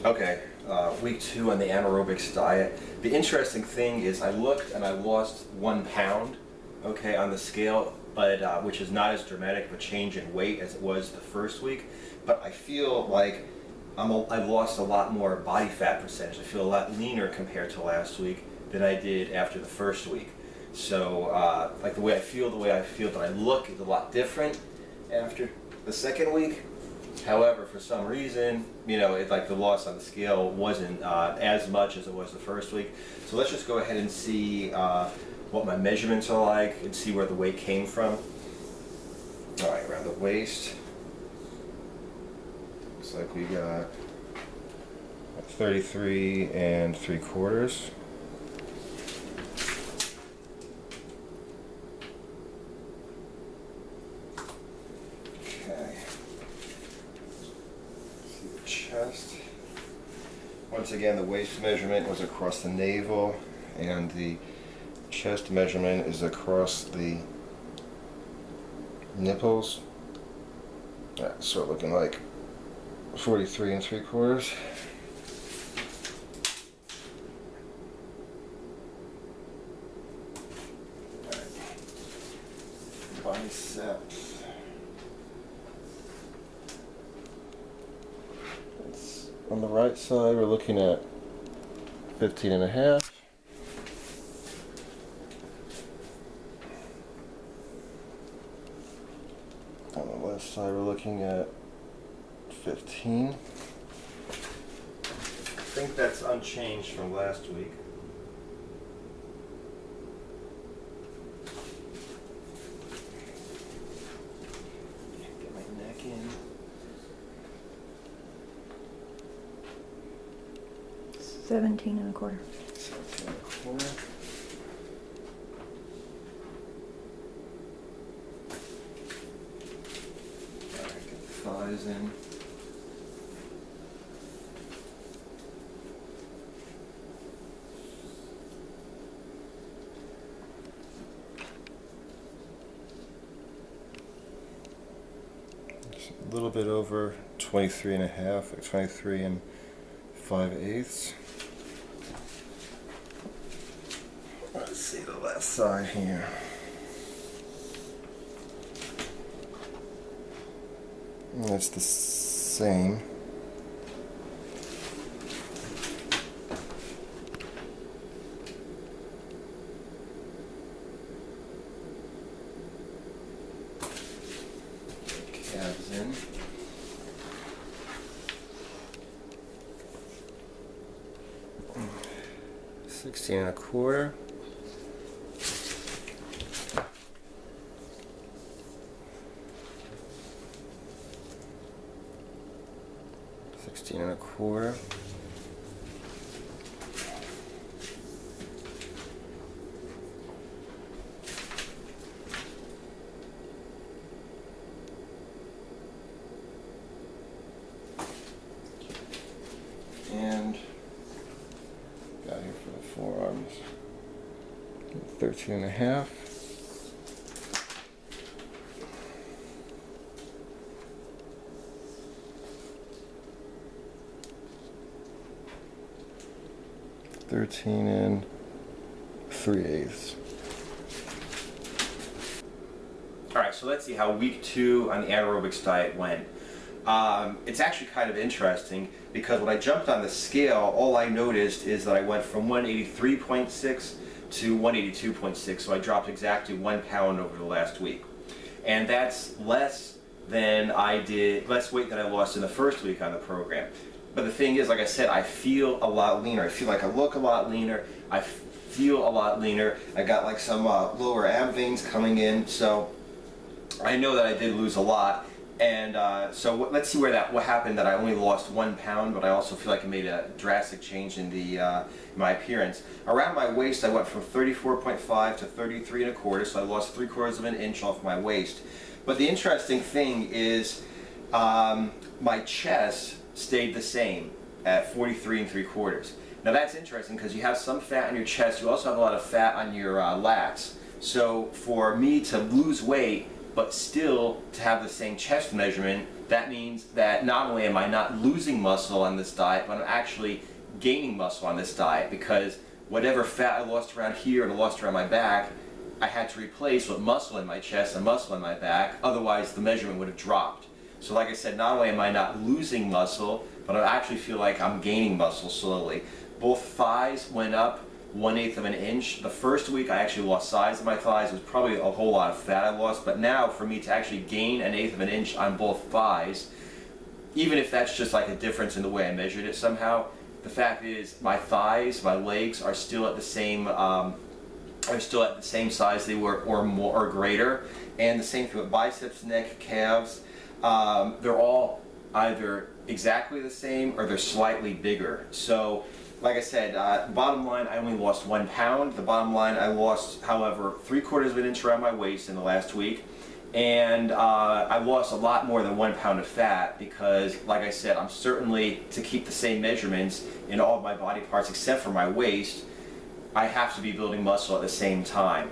Okay, week 2 on the Anaerobixx diet. The interesting thing is I looked and I lost 1 pound, okay, on the scale, but which is not as dramatic of a change in weight as it was the first week. But I feel like I've lost a lot more body fat percentage. I feel a lot leaner compared to last week than I did after the first week. So, like the way I feel that I look is a lot different after the second week. However, for some reason, like the loss on the scale wasn't as much as it was the first week. So let's just go ahead and see what my measurements are like and see where the weight came from. All right, around the waist. Looks like we got 33 3/4. Chest. Once again, the waist measurement was across the navel, and the chest measurement is across the nipples. Start looking like 43 3/4. Biceps. On the right side, we're looking at 15.5. On the left side, we're looking at 15. I think that's unchanged from last week. Get my neck in. 17 1/4. 17 1/4. Alright, get the thighs in. It's a little bit over 23.5, like 23 5/8. Let's see the left side here. It's the same. Calves in. Sixteen 1/4. 16 1/4. And got here for the forearms. 13.5. $13 3/8. All right, so let's see how week 2 on the Anaerobixx diet went. It's actually kind of interesting because when I jumped on the scale, all I noticed is that I went from 183.6 to 182.6, so I dropped exactly 1 pound over the last week. And that's less weight than I lost in the first week on the program. But the thing is, like I said, I feel a lot leaner. I feel like I look a lot leaner. I feel a lot leaner. I got like some lower ab veins coming in, so I know that I did lose a lot. And so let's see what happened that I only lost 1 pound, but I also feel like it made a drastic change in my appearance. Around my waist, I went from 34.5 to 33 1/4, so I lost 3/4 of an inch off my waist. But the interesting thing is my chest stayed the same at 43 3/4. Now that's interesting because you have some fat on your chest, you also have a lot of fat on your lats. So for me to lose weight but still to have the same chest measurement, that means that not only am I not losing muscle on this diet, but I'm actually gaining muscle on this diet, because whatever fat I lost around here and I lost around my back, I had to replace with muscle in my chest and muscle in my back, otherwise the measurement would have dropped. So like I said, not only am I not losing muscle, but I actually feel like I'm gaining muscle slowly. Both thighs went up 1/8 of an inch. The first week I actually lost size in my thighs. It was probably a whole lot of fat I lost, but now for me to actually gain 1/8 of an inch on both thighs, even if that's just like a difference in the way I measured it somehow, the fact is my thighs, my legs are still at the same size they were, or more, or greater. And the same thing with biceps, neck, calves. They're all either exactly the same or they're slightly bigger. So like I said, bottom line, I only lost 1 pound. The bottom line, I lost, however, 3/4 of an inch around my waist in the last week. And I lost a lot more than 1 pound of fat because, like I said, I'm certainly, to keep the same measurements in all of my body parts except for my waist, I have to be building muscle at the same time.